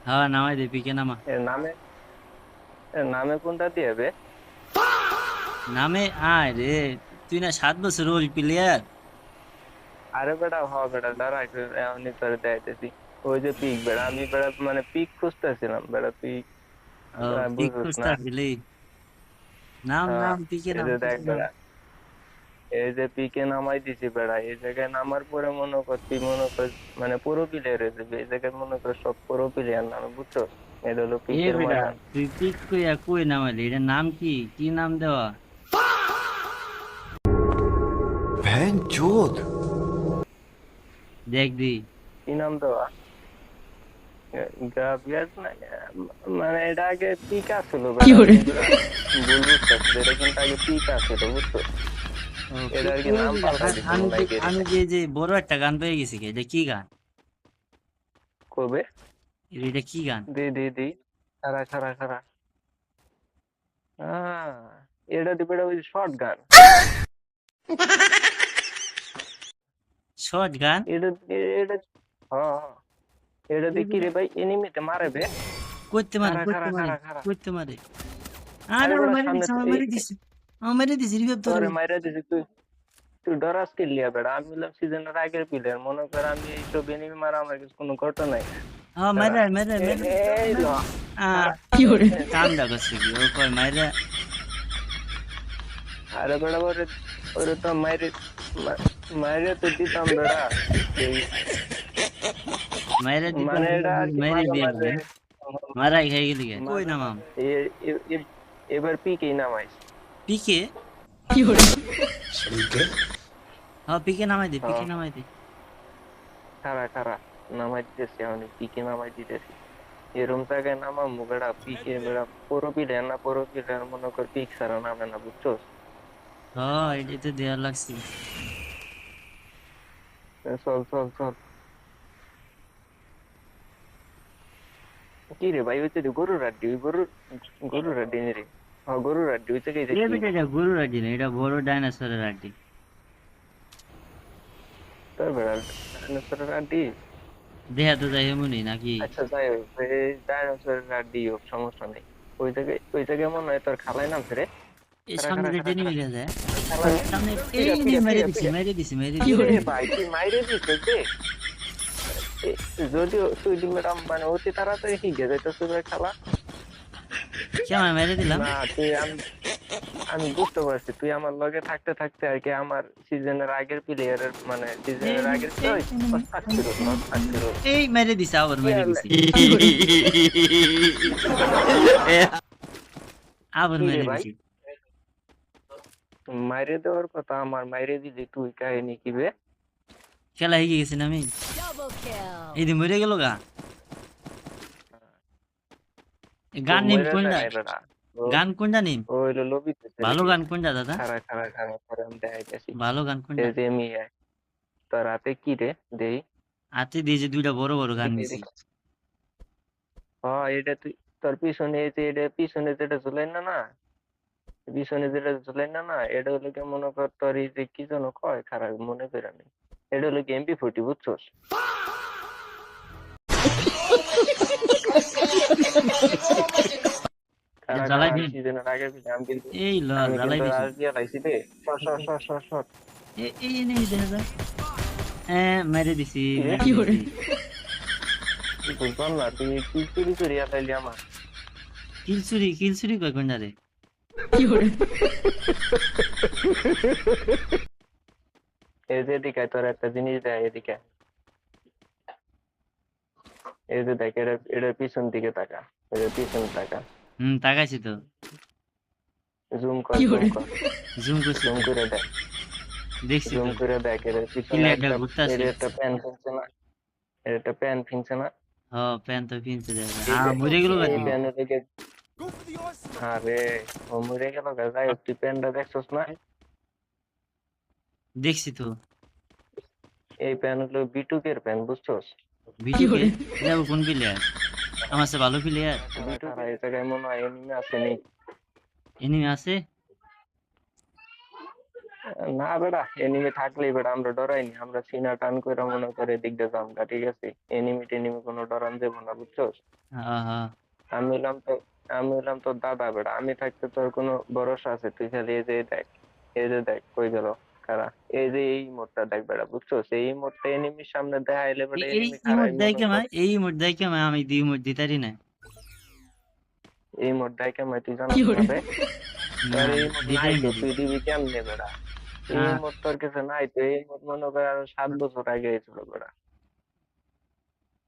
হ্যাঁ নামাই দে, পিকে নামা। এর নামে এর নামে কোনটা দিয়ে বে? নামে আয় রে। তুই না 7 বছর ওল্ড প্লেয়ার। আরে বেটা হ বেটা দাঁড়া একটু এমনি তোরে দেখাইতেছি। ওই যে পিক বেটা, আমি বেটা মানে পিক খুঁজতেছিলাম বেটা, পিক ও, পিক বুঝছিস খুঁজতে না? আসলি? নাম হ্যাঁ, নাম পিকে এই নাম, যে দেখ পিকে নাম। বেটা, এই যে পিকে নামাই দিছি বেড়া, এই জায়গায় নামার পরে মনে কর তুই মনে কর মানে পুরো প্লেয়ার হয়ে যাবে। এই জায়গায় মনে কর সব পুরো প্লেয়ার নামে, বুঝছো? এটা হলো এ পিকের বেটা, মজা। তুই পিক কইয়া কই নামাইলি? এটার নাম কি? কি নাম দেওয়া? बहनचोद। দেখ দি। কি নাম দেওয়া? গ্রাভিয়াস না, মানে এটা আগে পিক আসছিল বেড়া, তুই বেড়া ভুল বুঝতেছিস। এটা কিন্তু আগে পিক আসছিল, বুঝছো? ও, এটা আর কি ওই নাম যে পাল্টাই দিছে আমি মনে যে হয় গেরি আমি নাই। যে যে বড় একটা গান পেয়ে গেছি কে, এটা কি গান? কবে? এটা কি গান? দি দি দি, খারা খারা খারা। আহ, এটা দি বেড়া ওই শর্ট গান। Short gun? এটা এটা হ্যাঁ, এটা এ দিয়ে কি বেটা, রে ভাই, এনিমিতে মারে বে। করতে মারে খারা করতে খারা মারে খারা খারা। করতে মারে। আরে আরে আমার বেটা মারি সামনে দিছে, আমার মারি দিছে, আমার মারি দিছে, রিভাইভ ধরে। তোরে মাইরা দিছি তুই, তুই ডরাস কে লিয়া বেড়া? আমি হলাম সিজনের আগের প্লেয়ার, মনে কর আমি এইসব এনিমি মারা আমার কিছু কোনো ঘটনাই নাই। হ্যাঁ দাঁড়া, মারে মারে মারে। এই ল খারা। কামটা করছে কি ও, কয় মাইরে। আরে বেড়া ওরে, ওরে তো মাইরে, মাইরে তো দিতাম বেড়া। এই মাইরে দিতে মানে এটা আর কি মাইরে মাঝে দিয়ে মাঝে, দিবেন। মারাই খাই গেলি গে, কই মাঝে নামাম? মাঝে এবার পিকেই নামাইস। পিকে? सलीके। হ্যাঁ পিকে নামাই দে, পিকে হ্যাঁ, নামাই দে। খারা খারা নামাই দিতেছি, আমি পিকে নামাই দিতেছি। এরম জায়গায় নামাবো বেড়া, পিকে বেড়া পুরো প্লেয়ার না, পুরো প্লেয়ার মনে কর পিক ছাড়া নামে না, বুঝছো? হ্যাঁ এটাই তো দেওয়া লাগছে। চল চল চল। কি রে ভাই, ওই তো গরুর আড্ডি, ওই গরুর আড্ডি নে রে। হ্যাঁ গরুর আড্ডি, ওই জায়গায় এ কি? বেটা, এটা গরুর আড্ডি না, এটা বড় ডাইনোসরের আড্ডি। তোর বেড়া ডাইনোসরের আড্ডি। দেহা তো যাই এমনই নাকি? আচ্ছা যাই হোক, এই ডাইনোসরের আড্ডি হোক, সমস্যা নেই। ওই জায়গায় মনে হয় তোর খালাই নামছে রে। এই খারা সামনে খারা যে খারা টেনে খারা। মিলে যায়। খালাই সামনে এই পিড়া নে, পিড়া মেরে পিড়া দিছি পিড়া। মেরে দিছি মেরে কি দিছি। রে ভাই, তুই মাইরে দিছিস রে? যদিও তুই ম্যাডাম মানে অতি তাড়াতাড়ি শিখে যাইতেছিস রে খেলা। কে আমায় মেরে দিলাম? না তুই, আমি আমি বুঝতে পারছি তুই আমার লগে থাকতে থাকতে আর কি আমার সিজনের আগের প্লেয়ারের মানে এই সিজনের আগের এই ওই enemy, ওস্তাদ enemy, ফিরোজ না, enemy, ওস্তাদ enemy। ফিরোজ। এই মেরে দিছে, আবার কি মেরে আর দিছি। আবার কি রে মেরে ভাই, দিছি। মাইরে দেওয়ার কথা আমার, মাইরে দিলি তুই, কাহিনী কি বে? খেলা হেগে গেছি না আমি। এই যে মরে গেল গা। ও গান নিম মরে যায় কোনটা? নাই বেটা। ও গান কোনটা নিম? ও হইলো লবিতে চলে ভালো গান গেছে। কোনটা দাদা? খারা খারা খারা করে আমি দেখাইতেছি। ভালো গান কোনটা? এই যে তোর হাতে কি রে দেই? হাতে দিয়ে যে দুইটা বড় বড় গান দেখি নিছি। দেখি। হ্যাঁ এটা তুই, তোর পিছনে এই যে এটা পিছনে যেটা ঝুলাই না না, পিছনে যেটা ঝুলাই না না, এটা হলো কি মনে কর তোর এই যে কি যেন কয়, খারাপ মনে করে নেই। এটা হলো কি MP40, বুঝছস? খারা খারা জ্বালাই আমি দিন। সিজনের আগে থেকে এই ল আমি জ্বালাই কিন্তু দিছি। রাজ দিয়ে লাইছি রে। Shot shot shot shot shot. এই enemy দেখা যায়। মেরে দিছি কি রে? মেরে দিছি। কি বুঝলাম না, তুই কি চুরি করে আলাইলি আমার? কিল চুরি কয় কোনটা রে? এই যে এদিকে আয়, তোর একটা জিনিস দেয় এদিকে আয়। এই যে দেখ, এটা পিছন দিকে তাকা, এটা পিছন তাকা। তাকাইছি তো। জুম কর জুম কর, জুম করছি জুম তো। করে দেখ, দেখছি তো। জুম করে দেখ, এর পিছনে প্লেয়ারটা একটা, এর ঘুরতাছে। একটা প্যান ফিনছে না, এর একটা প্যান ফিনছে না। হ, প্যান তো কিনছে দেখা। এই মরে গেল এই গাদি। প্যানের দিকে, আরে ও মরে গেল গা। যাই হোক, তুই প্যানটা দেখছস না? দেখছি তো। এই প্যান হলো বিটুকের প্যান, বুঝছস? ভিডিওকে যাবো কোন প্লেয়ার? আমার চেয়ে ভালো প্লেয়ার। বিটুকে এই জায়গায় মনে হয় এনিমে আছে নি। এনিমি আছে? না বেটা, এনিমি থাকলেই বেটা আমরা ডরাইনি, আমরা সিনা টান করে মনে করে দিক দিয়ে জামগা, ঠিক আছে? এনিমি টেনিমি কোনো ডরান দেবো না, বুঝছস? হ্যাঁ হ্যাঁ আমি হলাম তো আমি হলাম তোর দাদা বেটা, আমি থাকতে তোর কোনো ভরসা আছে? তুই খালি এই যে দেখ, এই যে দেখ কই গেল খারা, এই যে এই মোড়টা দেখ বেটা, বুঝছস? এই মোড়টা এনিমির সামনে দেখাইলে বেটা এই এনিমি ইমোট খারাই দেয় মনে কেমন, করে। এই ইমোট দেয় কেমন, আমি দি ইমোট দিতারি না। এই মোড় দেয় কেমন তুই জানাস না বে? না তোর এই মোড় নাই দিতারি তো, না তুই দিবি কেমনে বেটা? এই হ্যাঁ মোড় তোর কাছে নাই তো, এই মোড় মনে করে আরো 7 বছর আগে হয়েছিল বেটা,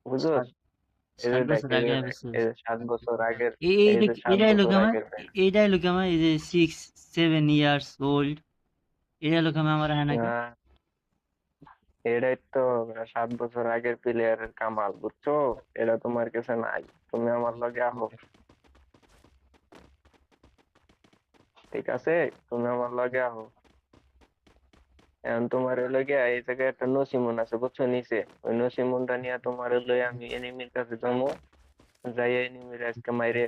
বুঝছস? সাত এই যে সাত দেখ, বছর এই আগে যে দেখ, বলছিস। এই যে 7 বছর আগের, এই এই যে এই 7 ডায়লগ বছর আমার, আগের বেটা। এই ডায়লগ আমার, এই যে 6-7 years old, এই ডায়লগ আমার হয় নাকি? আহ, এটাই তো 7 বছর আগের প্লেয়ারের কামাল, বুঝছো? এটা তোমার কাছে নাই, তুমি আমার লগে আহো, ঠিক আছে? তুমি আমার লগে আহো। এখন তোমার লগে এই জায়গায় একটা নসিমন আছে, বুঝছো? নিচে ওই নসিমনটা নিয়ে তোমার লই আমি এনিমির কাছে যাবো, যাই এনিমির আজকে মাইরে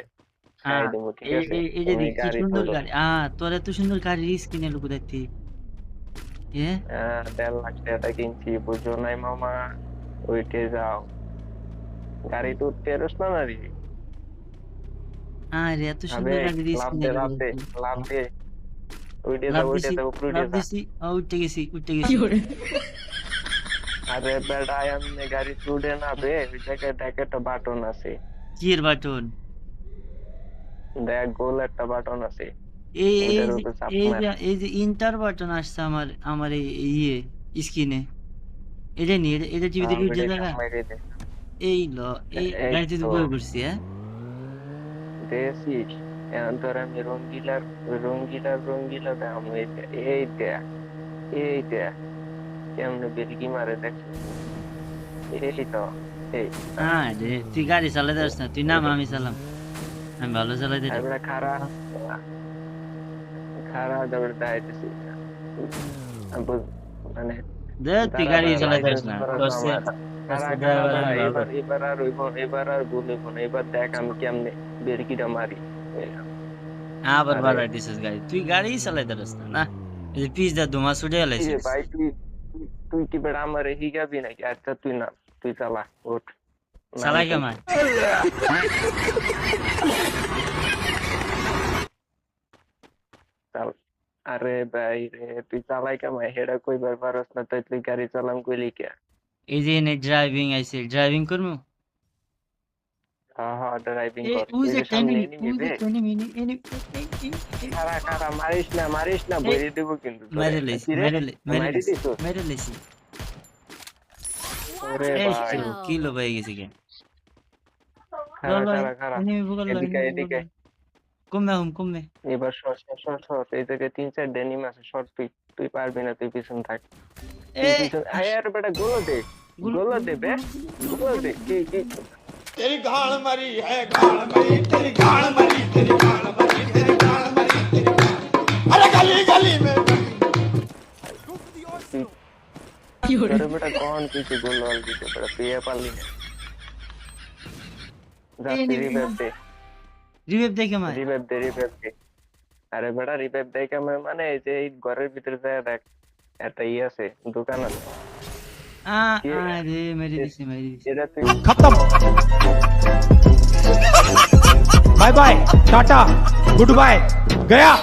খাই হ্যাঁ দেবো, ঠিক এই আছে? এই এই যে তুমি দেখছি গাড়ি সুন্দর তোলো। গাড়ি, তোর এত সুন্দর গাড়ি কিনে লোক দেখছি। এ 1.5 লাখ টাকা কিনছি, বুঝছো নাই মামা? ওইটে যাও, গাড়ি তো উঠতে পারোস না রে? আরে এত আবে সুন্দর গাড়ি লাভ কিনে দে, লোক লাভ দে, দেখছি। লাভ দে, উইটে যা, লাভ উইটে দিছি, যা, উপরে উঠে লাভ যা। দিছি, উঠতে গেছি, উঠতে গেছি। আরে বেটা, এমনি গাড়ি তুলে না বে, ওই জায়গায় দেখ একটা বাটন আছে, কি এর বাটন? দেখ গোল একটা বাটন আছে, এই এই ওইটার যে উপর চাপ এই মার। যে এই যে ইন্টার বাটন আসছে আমার আমার এই ইয়ে স্ক্রিনে, এটা নি, এটা টিভিতে উঠে বেটা চাপ জায়গা। মাইরে দে। এই ল, এই এই গাড়িতে তো তো বয়ে করছি হ্যাঁ। দেখছিস? এখন তোর আমি রঙ্গিলার দাম, এই দেখ, এই দেখ কেমনে বেলকি মারে, দেখছো? এই তো, এই রে তুই গাড়ি চালাতে পারছ না, তুই নাম, আমি চালাম, আমি ভালো চালাতে পারি। তারপরে খারা খারা তারপরে দাঁড়াইতেছি, মানে দে তুই দাঁড়া গাড়ি দাঁড়া, চালাতে পারিস লাইসেন্স না, করার তোর সে সময় তোর খারা সে খারা ড্রাইভার দাঁড়া, আমি ভালো এবার পারি। এবার আর ভুল হইব না, এবার দেখ আমি কেমনে বেরকিটা মারি। আবার আরে বাড়াই দিছিস গাড়ি, তুই গাড়ি চালাতে পারিস না না। এই যে পিস দা ধোঁয়া ছুটে এই যে এলাইছিস। ভাই, তুই কি বেড়া আমার হিগাবি নাকি? আচ্ছা তুই না, তুই চালা, ওঠ, চালাই নামতে। কেমন? চাল। আরে ভাই রে, তুই চালাই কামাই হেডা কইবার পারস না, তাই তুই গাড়ি চালাম কইলি কে? এই যে এনে ড্রাইভিং আইছে, ড্রাইভিং করবো। হ্যাঁ হ্যাঁ, ড্রাইভিং এই কর, ওই এই যে যে একটা সামনে enemy, এনিমি ওই যে বে। একটা enemy, খারা খারা, মারিস না, এই বইরে দেবো কিন্তু তোরে। মেরে লেছি, কি রে, মেরে মাইরি লেছি, দিছ? মেরে লেছি। ওরে এই ভাই, তো কিলো পেয়ে গেছি কে। খারা লো খারা খারা, enemy ভুগল, এদিকে enemy এদিকে। ভুগল। কমবে। এবার শর্ট, এই জায়গায় 3-4 এনিমি আছে, শর্ট, তুই তুই পারবি না, তুই পিছন থাক, তুই এই পিছন আয়ার বেটা, গোলো দে, গুলো গোলো দে বে, গোলো দে, কি तेरी गाड़ मरी है गाड़ मरी तेरी गाड़ मरी तेरी गाड़ मरी तेरी गाड़ मरी तेरी गाड़। अरे गली गली में তোরে বেটা কোন কিছু গোল দিতে বেটা, তুই এ পারলি না। যাচ্ছি, রিভাইভ দেখে মার। রিভাইভ দে। আরে বেটা, রিভাইভ দেয় কেমন মানে, এই যে এই ঘরের ভিতরে যায় দেখ, একটা আছে, দোকান আছে। আরে মেরে দিছি। এটা তুই खत्म bye bye tata goodbye गया।